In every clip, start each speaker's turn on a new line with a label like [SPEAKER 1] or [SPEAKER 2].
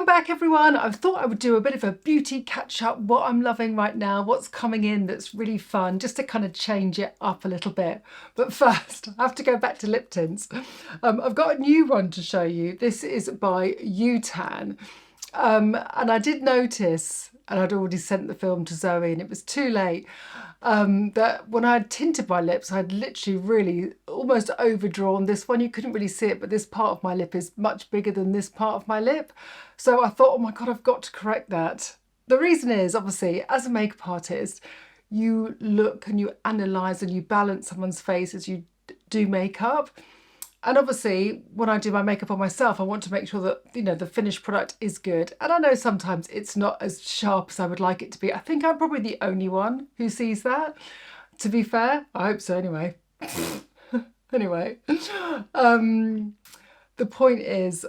[SPEAKER 1] Welcome back everyone. I thought I would do a bit of a beauty catch up, what I'm loving right now, what's coming in that's really fun, just to kind of change it up a little bit. But first, I have to go back to lip tints. I've got a new one to show you. This is by U-Tan. And I did notice, and I'd already sent the film to Zoe and it was too late, that when I had tinted my lips, I'd literally really almost overdrawn this one. You couldn't really see it, but this part of my lip is much bigger than this part of my lip. So I thought, oh my God, I've got to correct that. The reason is, obviously, as a makeup artist, you look and you analyse and you balance someone's face as you do makeup. And obviously, when I do my makeup on myself, I want to make sure that, you know, the finished product is good. And I know sometimes it's not as sharp as I would like it to be. I think I'm probably the only one who sees that, to be fair. I hope so anyway. Anyway, the point is,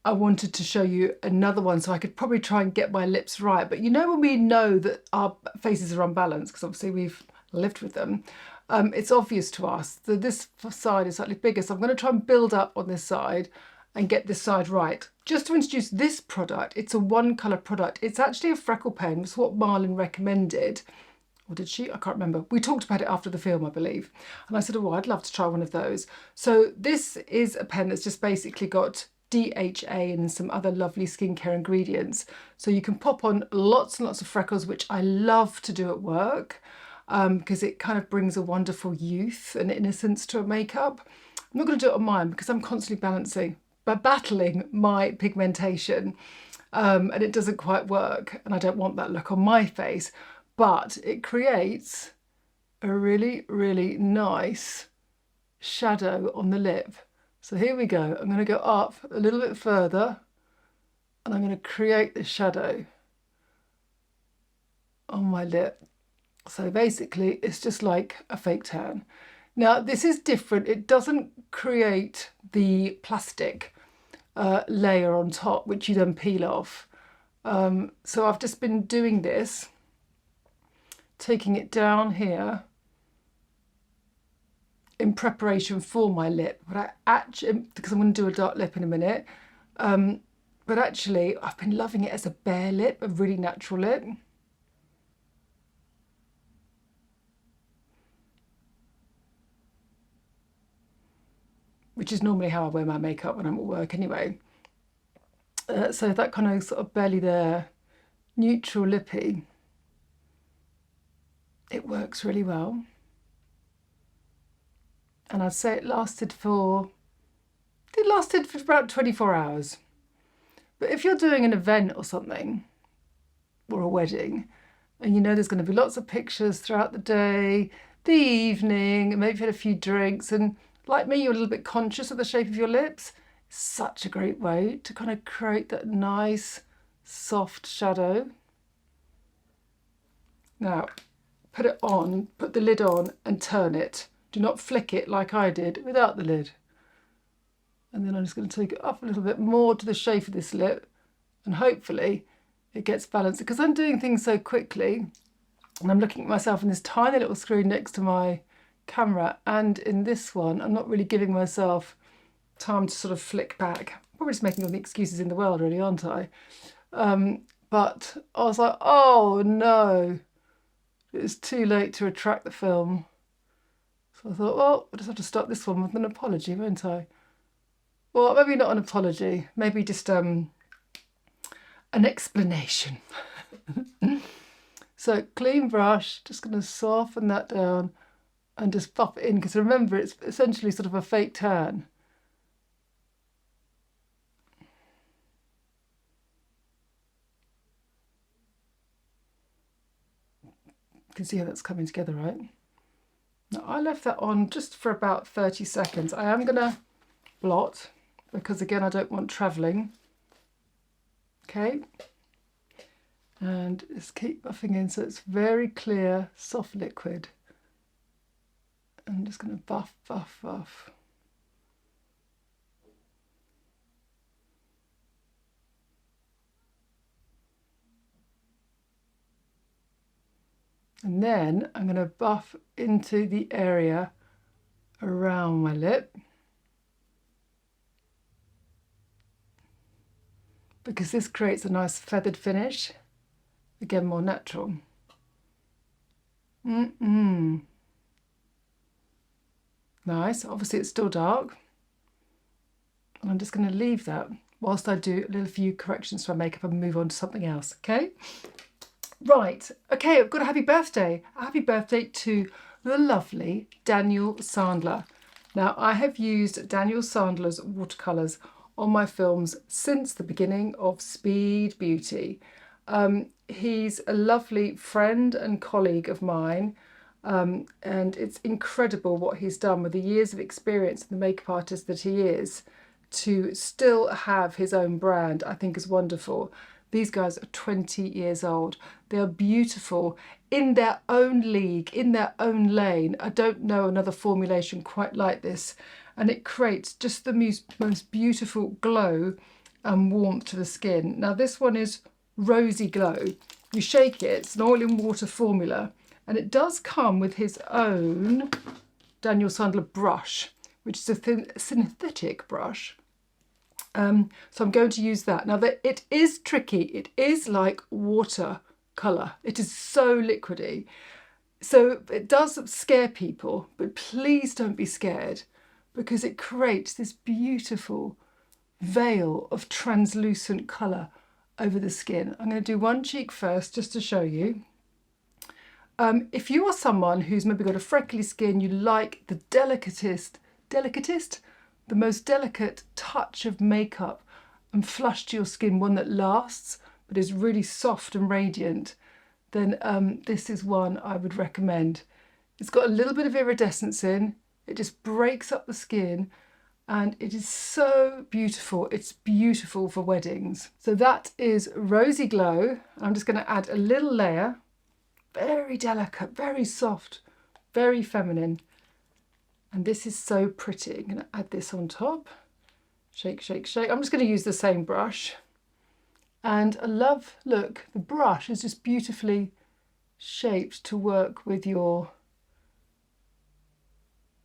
[SPEAKER 1] I wanted to show you another one so I could probably try and get my lips right. But you know, when we know that our faces are unbalanced, because obviously we've lived with them, it's obvious to us that this side is slightly bigger. So I'm going to try and build up on this side and get this side right. Just to introduce this product, it's a one colour product. It's actually a freckle pen. It's what Marlon recommended. Or did she? I can't remember. We talked about it after the film, I believe. And I said, oh, I'd love to try one of those. So this is a pen that's just basically got DHA and some other lovely skincare ingredients. So you can pop on lots and lots of freckles, which I love to do at work. Because it kind of brings a wonderful youth and innocence to a makeup. I'm not going to do it on mine because I'm constantly battling my pigmentation, and it doesn't quite work, and I don't want that look on my face, but it creates a really, really nice shadow on the lip. So here we go. I'm going to go up a little bit further and I'm going to create this shadow on my lip. So basically it's just like a fake tan. Now this is different. It doesn't create the plastic layer on top, which you then peel off. So I've just been doing this, taking it down here in preparation for my lip. But I actually, because I'm going to do a dark lip in a minute, but actually I've been loving it as a bare lip, a really natural lip. Which is normally how I wear my makeup when I'm at work anyway. So that kind of sort of belly there, neutral lippy, it works really well. And I'd say it lasted for about 24 hours. But if you're doing an event or something, or a wedding, and you know there's going to be lots of pictures throughout the day, the evening, and maybe you've had a few drinks, and like me, you're a little bit conscious of the shape of your lips. It's such a great way to kind of create that nice, soft shadow. Now, put it on, put the lid on and turn it. Do not flick it like I did without the lid. And then I'm just going to take it up a little bit more to the shape of this lip, and hopefully it gets balanced. Because I'm doing things so quickly, and I'm looking at myself in this tiny little screen next to my camera, and in this one I'm not really giving myself time to sort of flick back. Probably just making all the excuses in the world, really, aren't I? But I was like, oh no, it's too late to retract the film. So I thought, well, I'll just have to start this one with an apology, won't I? Well, maybe not an apology, maybe just an explanation. So clean brush, just going to soften that down and just pop it in, because remember, it's essentially sort of a fake tan. You can see how that's coming together, right? Now I left that on just for about 30 seconds. I am going to blot, because again, I don't want travelling. Okay. And just keep buffing in so it's very clear, soft liquid. I'm just going to buff, buff, buff. And then I'm going to buff into the area around my lip. because this creates a nice feathered finish. Again, more natural. Nice. Obviously it's still dark. And I'm just going to leave that whilst I do a little few corrections to my makeup and move on to something else, okay? Right, okay, I've got a happy birthday. A happy birthday to the lovely Daniel Sandler. Now, I have used Daniel Sandler's watercolours on my films since the beginning of Speed Beauty. He's a lovely friend and colleague of mine, and it's incredible what he's done with the years of experience and the makeup artist that he is to still have his own brand. I think is wonderful. These guys are 20 years old. They are beautiful in their own league, in their own lane. I don't know another formulation quite like this. And it creates just the most beautiful glow and warmth to the skin. Now this one is Rosy Glow. You shake it, it's an oil and water formula. And it does come with his own Daniel Sandler brush, which is a synthetic brush. So I'm going to use that. Now it is tricky. It is like watercolour. It is so liquidy. So it does scare people, but please don't be scared because it creates this beautiful veil of translucent colour over the skin. I'm going to do one cheek first just to show you. If you are someone who's maybe got a freckly skin, you like the the most delicate touch of makeup and flush to your skin, one that lasts but is really soft and radiant, then this is one I would recommend. It's got a little bit of iridescence in, it just breaks up the skin, and it is so beautiful. It's beautiful for weddings. So that is Rosy Glow. I'm just going to add a little layer, very delicate, very soft, very feminine. And this is so pretty. I'm going to add this on top. Shake, shake, shake. I'm just going to use the same brush. And I love, look, the brush is just beautifully shaped to work with your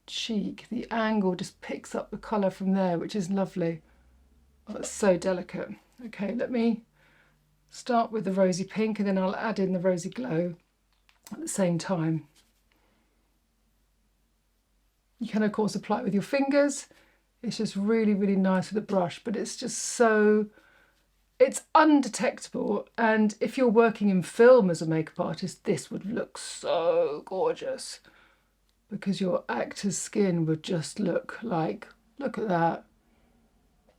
[SPEAKER 1] cheek. The angle just picks up the colour from there, which is lovely. Oh, it's so delicate. Okay, let me start with the rosy pink and then I'll add in the Rosy Glow at the same time. You can of course apply it with your fingers. It's just really, really nice with a brush, but it's just so, it's undetectable. And if you're working in film as a makeup artist, this would look so gorgeous because your actor's skin would just look like, look at that.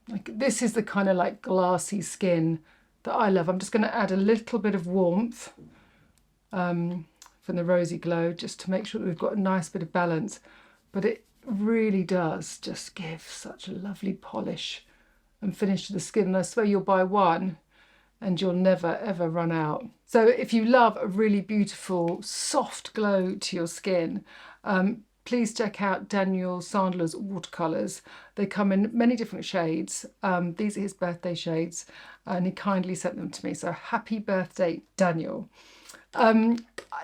[SPEAKER 1] Like this is the kind of like glassy skin that I love. I'm just going to add a little bit of warmth from the Rosy Glow just to make sure that we've got a nice bit of balance. But it really does just give such a lovely polish and finish to the skin. And I swear you'll buy one and you'll never ever run out. So if you love a really beautiful soft glow to your skin, please check out Daniel Sandler's watercolours. They come in many different shades. These are his birthday shades and he kindly sent them to me. So happy birthday, Daniel.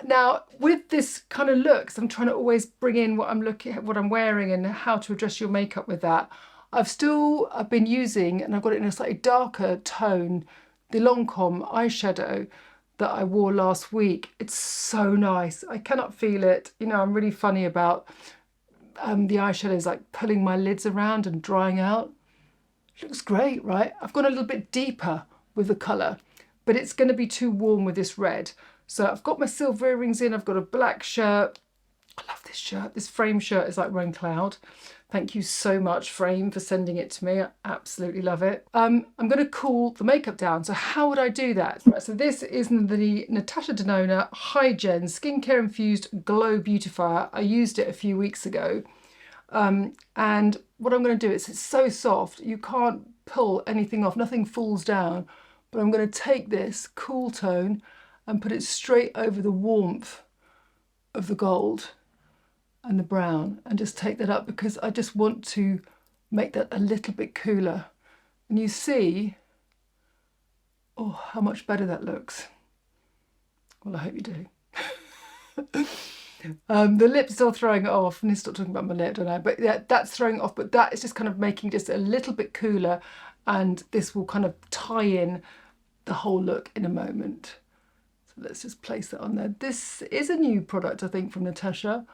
[SPEAKER 1] Now with this kind of looks, I'm trying to always bring in what I'm looking at, what I'm wearing and how to address your makeup with that. I've been using, and I've got it in a slightly darker tone, the Lancome eyeshadow that I wore last week. It's so nice. I cannot feel it. You know, I'm really funny about the eyeshadows like pulling my lids around and drying out. It looks great, right? I've gone a little bit deeper with the colour, but it's going to be too warm with this red. So I've got my silver earrings in, I've got a black shirt. I love this shirt. This frame shirt is like Rain Cloud. Thank you so much, Frame, for sending it to me. I absolutely love it. I'm going to cool the makeup down. So how would I do that? Right, so this is the Natasha Denona Hygen Skincare Infused Glow Beautifier. I used it a few weeks ago. And what I'm going to do is, it's so soft, you can't pull anything off, nothing falls down. But I'm going to take this cool tone and put it straight over the warmth of the gold and the brown and just take that up because I just want to make that a little bit cooler. And you see, oh, how much better that looks. Well, I hope you do. The lip's still throwing it off. I need to stop talking about my lip, don't I? But yeah, that's throwing it off. But that is just kind of making just a little bit cooler, and this will kind of tie in the whole look in a moment. So let's just place that on there. This is a new product, I think, from Natasha.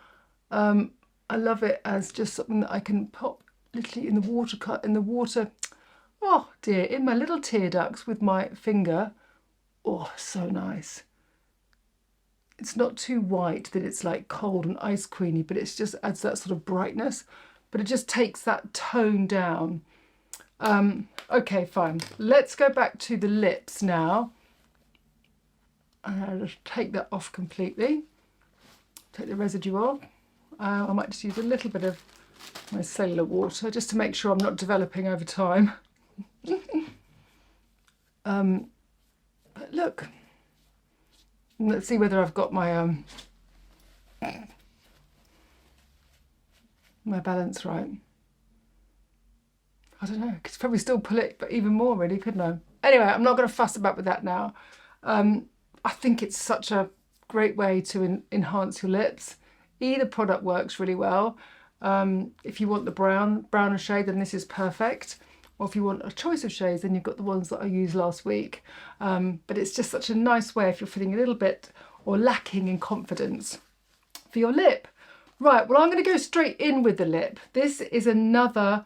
[SPEAKER 1] I love it as just something that I can pop literally in the water. Oh dear, in my little tear ducts with my finger. Oh, so nice. It's not too white that it's like cold and ice queeny, but it just adds that sort of brightness. But it just takes that tone down. Okay, fine. Let's go back to the lips now. I'll just take that off completely. Take the residue off. I might just use a little bit of my cellular water just to make sure I'm not developing over time. But look, let's see whether I've got my my balance right. I don't know, I could probably still pull it, but even more really, couldn't I? Anyway, I'm not going to fuss about with that now. I think it's such a great way to enhance your lips. Either product works really well. If you want the browner shade, then this is perfect. Or if you want a choice of shades, then you've got the ones that I used last week. But it's just such a nice way if you're feeling a little bit or lacking in confidence for your lip. Right, well, I'm going to go straight in with the lip. This is another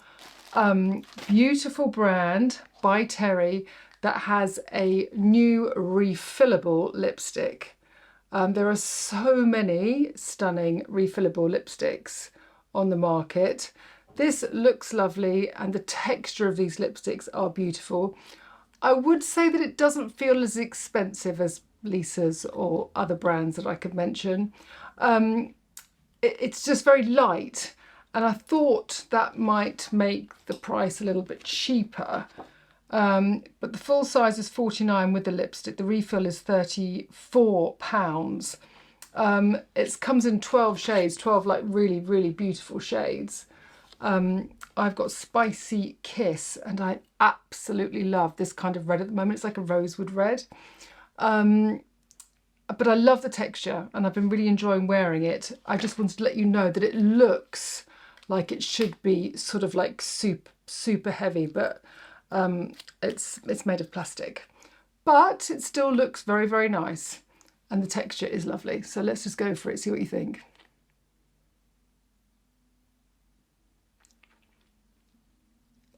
[SPEAKER 1] beautiful brand by Terry that has a new refillable lipstick. There are so many stunning refillable lipsticks on the market. This looks lovely and the texture of these lipsticks are beautiful. I would say that it doesn't feel as expensive as Lisa's or other brands that I could mention. It's just very light, and I thought that might make the price a little bit cheaper. But the full size is £49 with the lipstick. The refill is £34. It comes in 12 shades, 12 like really, really beautiful shades. I've got Spicy Kiss, and I absolutely love this kind of red at the moment. It's like a rosewood red. But I love the texture and I've been really enjoying wearing it. I just wanted to let you know that it looks like it should be sort of like super heavy, but it's made of plastic. But it still looks very, very nice and the texture is lovely. So let's just go for it, see what you think.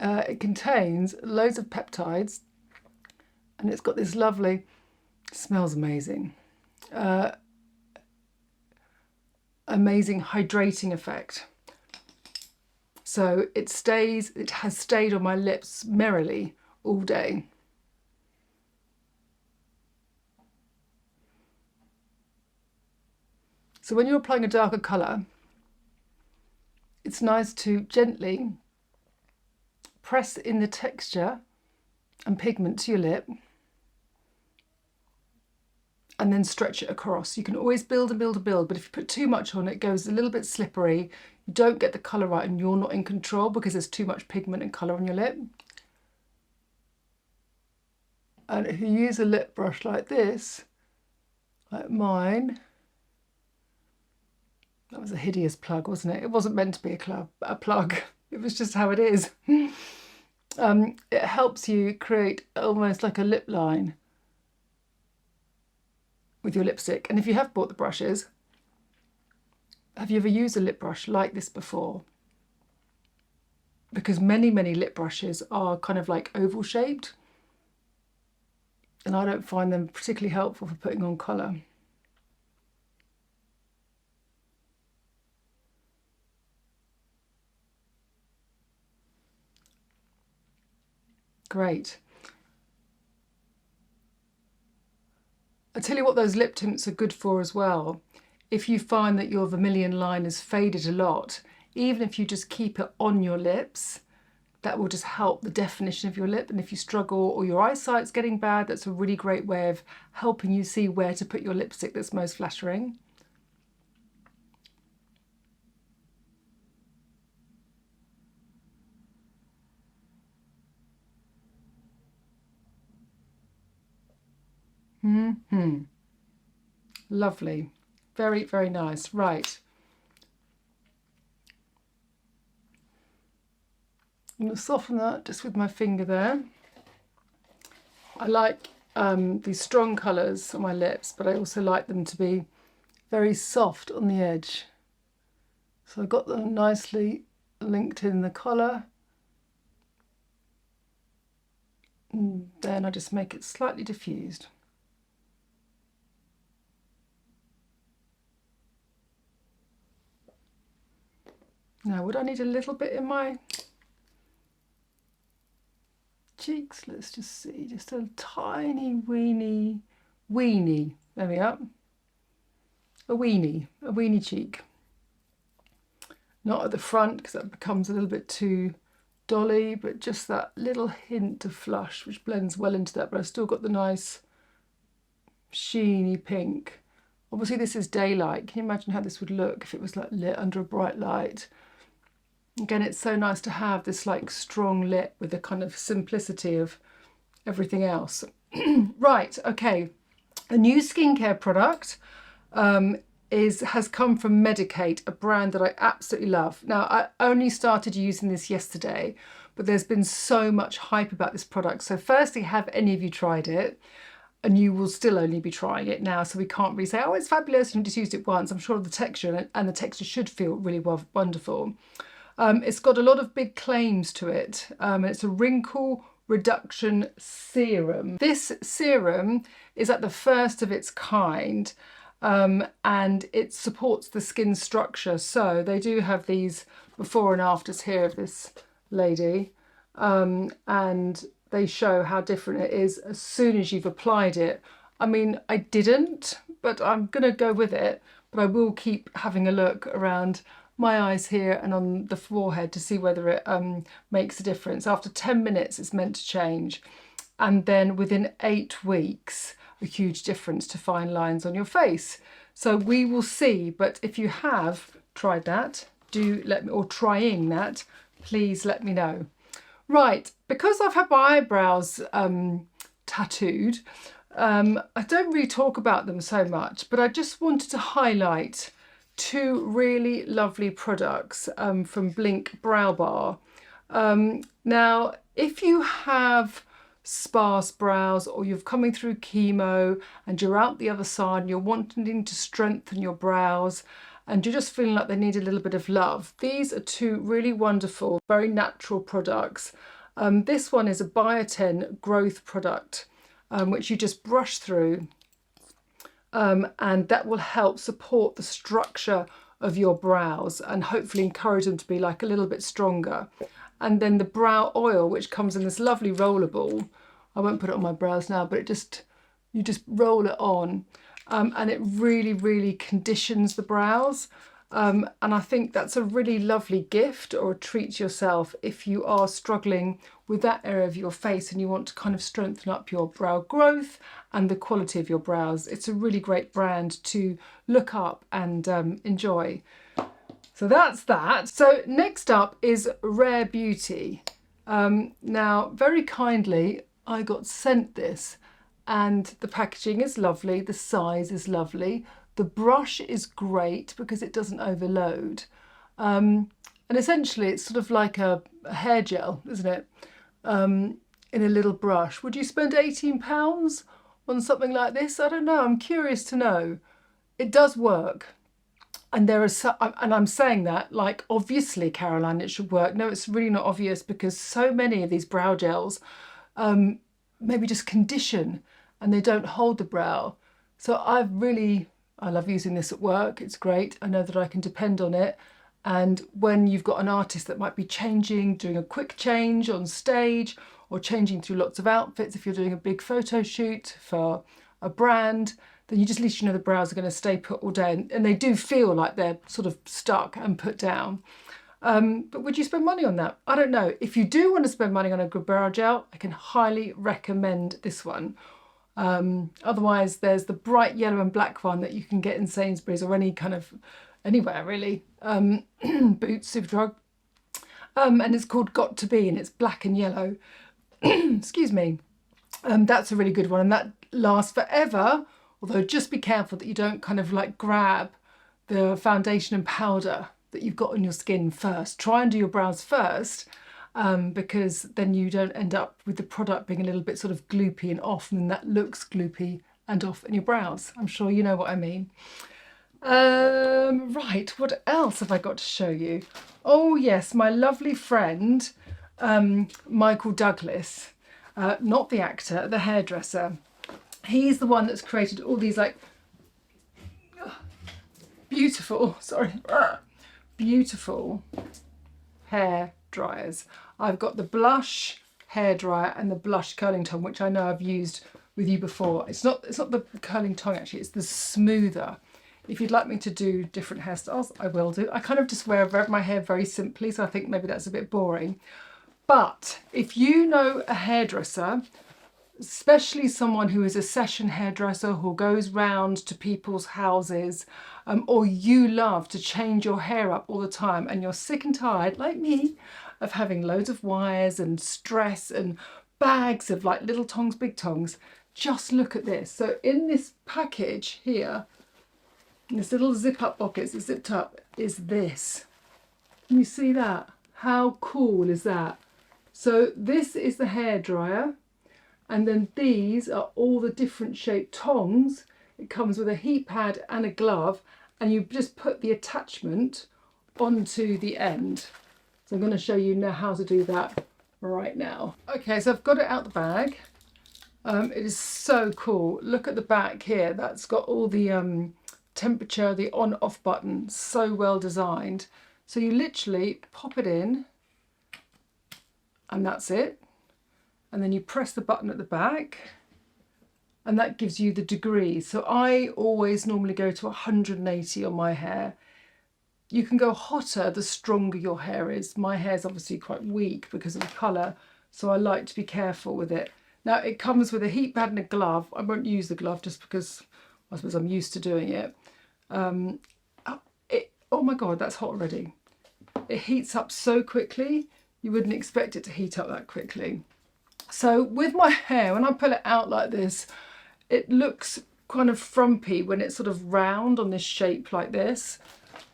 [SPEAKER 1] It contains loads of peptides and it's got this lovely, smells amazing, amazing hydrating effect. So it has stayed on my lips merrily all day. So when you're applying a darker colour, it's nice to gently press in the texture and pigment to your lip and then stretch it across. You can always build and build and build, but if you put too much on, it goes a little bit slippery. You don't get the colour right and you're not in control because there's too much pigment and colour on your lip. And if you use a lip brush like this, like mine, that was a hideous plug, wasn't it? It wasn't meant to be a plug. It was just how it is. It helps you create almost like a lip line with your lipstick. And if you have bought the brushes, have you ever used a lip brush like this before? Because many lip brushes are kind of like oval shaped and I don't find them particularly helpful for putting on colour. Great. I tell you what those lip tints are good for as well. If you find that your vermilion line has faded a lot, even if you just keep it on your lips, that will just help the definition of your lip. And if you struggle or your eyesight's getting bad, that's a really great way of helping you see where to put your lipstick that's most flattering. Lovely. Very, very nice. Right. I'm going to soften that just with my finger there. I like these strong colours on my lips, but I also like them to be very soft on the edge. So I've got them nicely linked in the collar. And then I just make it slightly diffused. Now, would I need a little bit in my cheeks? Let's just see, just a tiny weeny, there we are. A weeny cheek. Not at the front because that becomes a little bit too dolly, but just that little hint of flush which blends well into that, but I've still got the nice sheeny pink. Obviously this is daylight. Can you imagine how this would look if it was like lit under a bright light? Again, it's so nice to have this like strong lip with the kind of simplicity of everything else. Right, okay. A new skincare product has come from Medicate, a brand that I absolutely love. Now, I only started using this yesterday, but there's been so much hype about this product. So firstly, have any of you tried it? And you will still only be trying it now, so we can't really say, oh, it's fabulous, and you just used it once. I'm sure the texture, and the texture should feel really wonderful. It's got a lot of big claims to it. It's a wrinkle reduction serum. This serum is at the first of its kind, and it supports the skin structure. So they do have these before and afters here of this lady, and they show how different it is as soon as you've applied it. I mean, I didn't, but I'm gonna go with it, but I will keep having a look around my eyes here and on the forehead to see whether it makes a difference. After 10 minutes it's meant to change, and then within 8 weeks a huge difference to fine lines on your face. So we will see, but if you have tried that, do let me, or trying that, please let me know. Right, because I've had my eyebrows tattooed, I don't really talk about them so much, but I just wanted to highlight 2 really lovely products from Blink Brow Bar. Now, if you have sparse brows, or you're coming through chemo and you're out the other side and you're wanting to strengthen your brows and you're just feeling like they need a little bit of love, these are 2 really wonderful, very natural products. This one is a biotin growth product, which you just brush through, and that will help support the structure of your brows and hopefully encourage them to be like a little bit stronger. And then the brow oil, which comes in this lovely roller ball. I won't put it on my brows now, but you just roll it on, and it really, really conditions the brows. And I think that's a really lovely gift or a treat to yourself if you are struggling with that area of your face and you want to kind of strengthen up your brow growth and the quality of your brows. It's a really great brand to look up and enjoy. So that's that. So next up is Rare Beauty. Now, very kindly, I got sent this, and the packaging is lovely, the size is lovely. The brush is great because it doesn't overload. And essentially it's sort of like a hair gel, isn't it? In a little brush. Would you spend £18 on something like this? I don't know, I'm curious to know. It does work. And and I'm saying that like, obviously, Caroline, it should work. No, it's really not obvious, because so many of these brow gels maybe just condition and they don't hold the brow. So I love using this at work. It's great. I know that I can depend on it. And when you've got an artist that might be changing, doing a quick change on stage, or changing through lots of outfits, if you're doing a big photo shoot for a brand, then you just at least you know the brows are going to stay put all day, and they do feel like they're sort of stuck and put down. But would you spend money on that? I don't know. If you do want to spend money on a good brow gel, I can highly recommend this one. Otherwise, there's the bright yellow and black one that you can get in Sainsbury's or any kind of anywhere really. Boots, Superdrug, and it's called Got to Be, and it's black and yellow. Excuse me. That's a really good one, and that lasts forever Although just be careful that you don't kind of like grab the foundation and powder that you've got on your skin first. Try and do your brows first, because then you don't end up with the product being a little bit sort of gloopy and off, and then that looks gloopy and off in your brows. I'm sure you know what I mean. Right, what else have I got to show you? Oh yes, my lovely friend, Michael Douglas, not the actor, the hairdresser. He's the one that's created all these like beautiful hair dryers. I've got the blush hair dryer and the blush curling tong, which I know I've used with you before. It's not the curling tong actually, it's the smoother. If you'd like me to do different hairstyles, I will do. I kind of just wear my hair very simply, so I think maybe that's a bit boring. But if you know a hairdresser, especially someone who is a session hairdresser who goes round to people's houses, or you love to change your hair up all the time and you're sick and tired, like me, of having loads of wires and stress and bags of like little tongs, big tongs, just look at this. So in this package here, in this little zip up pocket, it's zipped up, is this. Can you see that? How cool is that? So this is the hairdryer. And then these are all the different shaped tongs. It comes with a heat pad and a glove, and you just put the attachment onto the end. So I'm going to show you now how to do that right now. Okay, so I've got it out the bag. It is so cool. Look at the back here. That's got all the temperature, the on-off button, so well designed. So you literally pop it in, and that's it. And then you press the button at the back, and that gives you the degrees. So I always normally go to 180 on my hair. You can go hotter the stronger your hair is. My hair is obviously quite weak because of the colour, so I like to be careful with it. Now it comes with a heat pad and a glove. I won't use the glove just because I suppose I'm used to doing it. Oh my God, that's hot already. It heats up so quickly, you wouldn't expect it to heat up that quickly. So with my hair, when I pull it out like this, it looks kind of frumpy when it's sort of round on this shape like this.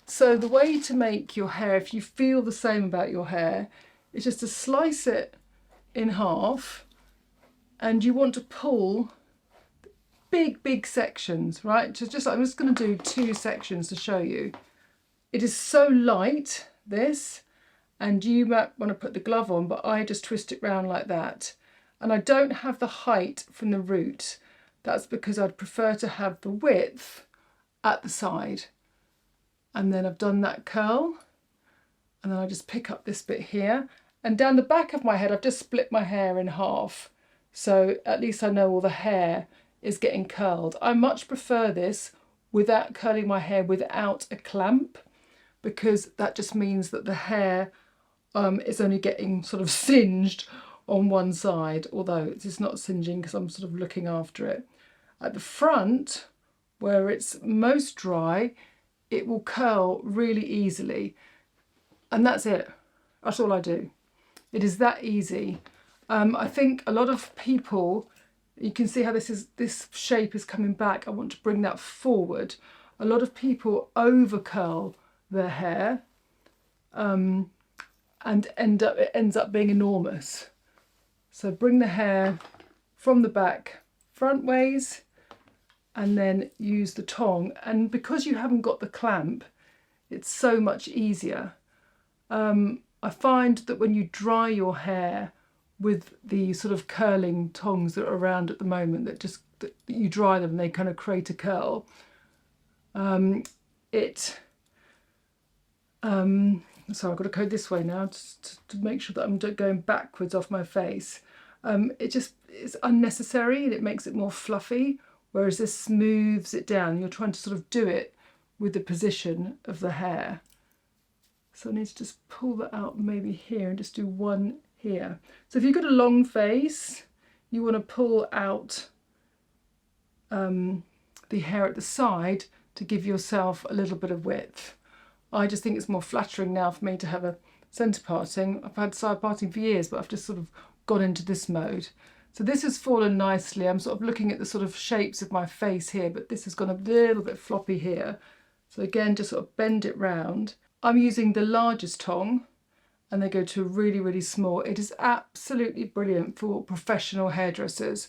[SPEAKER 1] So the way to make your hair, if you feel the same about your hair, is just to slice it in half, and you want to pull big sections, right? So just I'm just going to do 2 sections to show you. It is so light, this, and you might want to put the glove on, but I just twist it round like that. And I don't have the height from the root. That's because I'd prefer to have the width at the side. And then I've done that curl, and then I just pick up this bit here, and down the back of my head I've just split my hair in half, so at least I know all the hair is getting curled. I much prefer this without curling my hair without a clamp, because that just means that the hair is only getting sort of singed on one side, although it's not singeing because I'm sort of looking after it. At the front, where it's most dry, it will curl really easily, and that's it. That's all I do. It is that easy. I think a lot of people, you can see how this shape is coming back. I want to bring that forward. A lot of people over curl their hair, and it ends up being enormous. So bring the hair from the back front ways, and then use the tong. And because you haven't got the clamp, it's so much easier. I find that when you dry your hair with the sort of curling tongs that are around at the moment, that you dry them, they kind of create a curl. So I've got to go this way now to make sure that I'm going backwards off my face. It's unnecessary, and it makes it more fluffy, whereas this smooths it down. You're trying to sort of do it with the position of the hair. So I need to just pull that out maybe here and just do one here. So if you've got a long face, you want to pull out the hair at the side to give yourself a little bit of width. I just think it's more flattering now for me to have a centre parting. I've had side parting for years, but I've just sort of gone into this mode. So this has fallen nicely. I'm sort of looking at the sort of shapes of my face here, but this has gone a little bit floppy here. So again, just sort of bend it round. I'm using the largest tong, and they go to really, really small. It is absolutely brilliant for professional hairdressers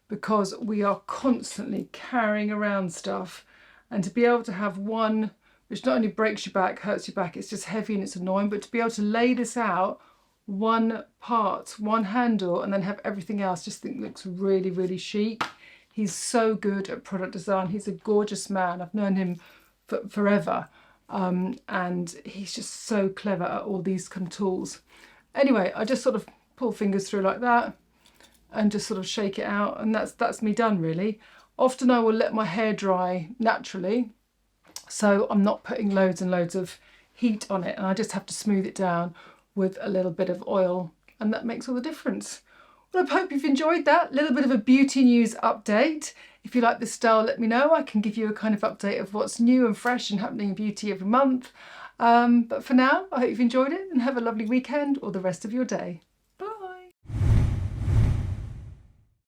[SPEAKER 1] because we are constantly carrying around stuff, and to be able to have one which not only breaks your back, hurts your back, it's just heavy and it's annoying, but to be able to lay this out, one part, one handle, and then have everything else, just think looks really, really chic. He's so good at product design. He's a gorgeous man. I've known him for forever. And he's just so clever at all these kind of tools. Anyway, I just sort of pull fingers through like that and just sort of shake it out, and that's me done really. Often I will let my hair dry naturally, so I'm not putting loads and loads of heat on it, and I just have to smooth it down with a little bit of oil, and that makes all the difference. Well, I hope you've enjoyed that little bit of a beauty news update. If you like this style, let me know. I can give you a kind of update of what's new and fresh and happening in beauty every month. But for now, I hope you've enjoyed it and have a lovely weekend or the rest of your day.